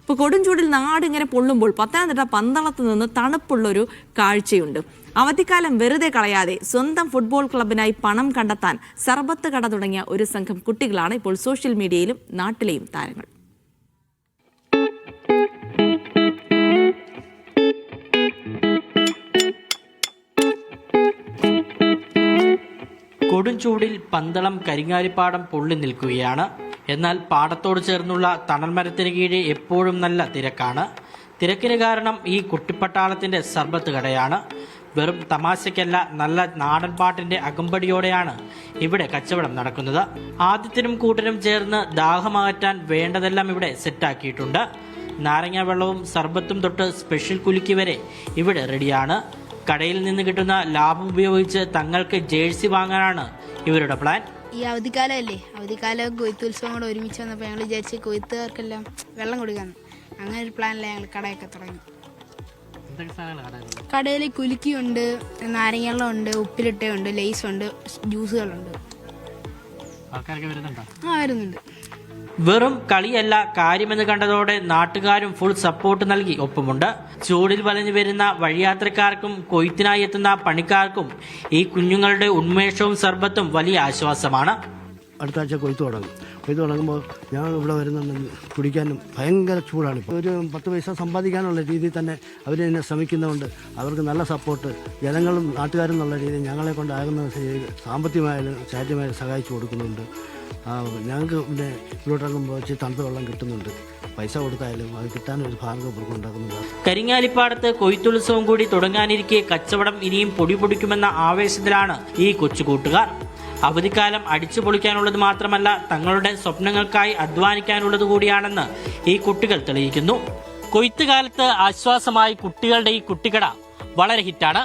ഇപ്പോൾ കൊടുംചൂടിൽ നാടിങ്ങനെ പൊള്ളുമ്പോൾ പത്തനംതിട്ട പന്തളത്ത് നിന്ന് തണുപ്പുള്ളൊരു കാഴ്ചയുണ്ട്. അവധിക്കാലം വെറുതെ കളയാതെ സ്വന്തം ഫുട്ബോൾ ക്ലബിനായി പണം കണ്ടെത്താൻ സർബത്ത് കട തുടങ്ങിയ ഒരു സംഘം കുട്ടികളാണ് ഇപ്പോൾ സോഷ്യൽ മീഡിയയിലും നാട്ടിലെയും താരങ്ങൾ. കൊടുംചൂടിൽ പന്തളം കരിങ്ങാലിപ്പാടം പൊള്ളി നിൽക്കുകയാണ്. എന്നാൽ പാടത്തോട് ചേർന്നുള്ള തണൽമരത്തിന് കീഴിൽ എപ്പോഴും നല്ല തിരക്കാണ്. തിരക്കിന് കാരണം ഈ കുട്ടിപ്പട്ടാളത്തിന്റെ സർബത്ത് കടയാണ്. വെറും തമാശയ്ക്കല്ല, നല്ല നാടൻ പാട്ടിന്റെ അകമ്പടിയോടെയാണ് ഇവിടെ കച്ചവടം നടക്കുന്നത്. ആദ്യത്തിനും കൂട്ടരും ചേർന്ന് ദാഹമകറ്റാൻ വേണ്ടതെല്ലാം ഇവിടെ സെറ്റാക്കിയിട്ടുണ്ട്. നാരങ്ങ വെള്ളവും സർബത്തും തൊട്ട് സ്പെഷ്യൽ കുലുക്കി വരെ ഇവിടെ റെഡിയാണ്. കടയിൽ നിന്ന് കിട്ടുന്ന ലാഭം ഉപയോഗിച്ച് തങ്ങൾക്ക് ജേഴ്സി വാങ്ങാനാണ് ഇവരുടെ പ്ലാൻ. ഈ അവധിക്കാലമല്ലേ, അവധിക്കാലം കൊയ്ത്തുത്സവം കൂടെ ഒരുമിച്ച് വന്നപ്പോൾ ഞങ്ങൾ വിചാരിച്ച് കൊയ്ത്തുകാർക്കെല്ലാം വെള്ളം കൊടുക്കാന്ന്. അങ്ങനെ ഒരു പ്ലാനിലാണ് ഞങ്ങൾ കടയൊക്കെ തുടങ്ങി. കടയിൽ കുലുക്കിയുണ്ട്, നാരങ്ങയുണ്ട്, ഉപ്പിലിട്ടുണ്ട്, ലേസുണ്ട്, ജ്യൂസുകളുണ്ട്. വരുന്നുണ്ട്. വെറും കളിയല്ല, കാര്യമെന്ന് കണ്ടതോടെ നാട്ടുകാരും ഫുൾ സപ്പോർട്ട് നൽകി ഒപ്പമുണ്ട്. ചൂടിൽ വലഞ്ഞു വരുന്ന വഴിയാത്രക്കാർക്കും കൊയ്ത്തിനായി എത്തുന്ന പണിക്കാർക്കും ഈ കുഞ്ഞുങ്ങളുടെ ഉന്മേഷവും സർബത്തും വലിയ ആശ്വാസമാണ്. അടുത്ത ആഴ്ച കൊയ്ത്ത് തുടങ്ങുമ്പോൾ ഞാൻ ഇവിടെ വരുന്നുണ്ടെങ്കിൽ കുടിക്കാനും ഭയങ്കര ചൂടാണ്. ഇപ്പോൾ ഒരു 10 പൈസ സമ്പാദിക്കാനുള്ള രീതിയിൽ തന്നെ അവർ തന്നെ ശ്രമിക്കുന്നതുകൊണ്ട് അവർക്ക് നല്ല സപ്പോർട്ട് ജനങ്ങളും നാട്ടുകാരും എന്നുള്ള രീതിയിൽ ഞങ്ങളെ കൊണ്ടാകുന്ന സാമ്പത്തികമായാലും ശാരീരികമായാലും സഹായിച്ചു കൊടുക്കുന്നുണ്ട്. ഞങ്ങൾക്ക് പിന്നെ ഇവിടോട്ടിറങ്ങുമ്പോൾ ഇച്ചിരി തണുത്ത വെള്ളം കിട്ടുന്നുണ്ട്. പൈസ കൊടുത്തായാലും അത് കിട്ടാനൊരു ഭാഗം ഉണ്ടാക്കുന്നുണ്ട്. കരിങ്ങാലിപ്പാടത്ത് കൊയ്ത്തുത്സവം കൂടി തുടങ്ങാനിരിക്കെ കച്ചവടം ഇനിയും പൊടിപൊടിക്കുമെന്ന ആവേശത്തിലാണ് ഈ കൊച്ചുകൂട്ടുകാർ. അവധിക്കാലം അടിച്ചു പൊളിക്കാനുള്ളത് മാത്രമല്ല, തങ്ങളുടെ സ്വപ്നങ്ങൾക്കായി അധ്വാനിക്കാനുള്ളത് കൂടിയാണെന്ന് ഈ കുട്ടികൾ തെളിയിക്കുന്നു. കൊയ്ത്തുകാലത്ത് ആശ്വാസമായി കുട്ടികളുടെ ഈ കുട്ടിക്കട വളരെ ഹിറ്റാണ്.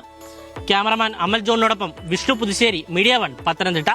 ക്യാമറമാൻ അമൽ ജോണിനോടൊപ്പം വിഷ്ണു പുതുശ്ശേരി, മീഡിയ 1, പത്തനംതിട്ട.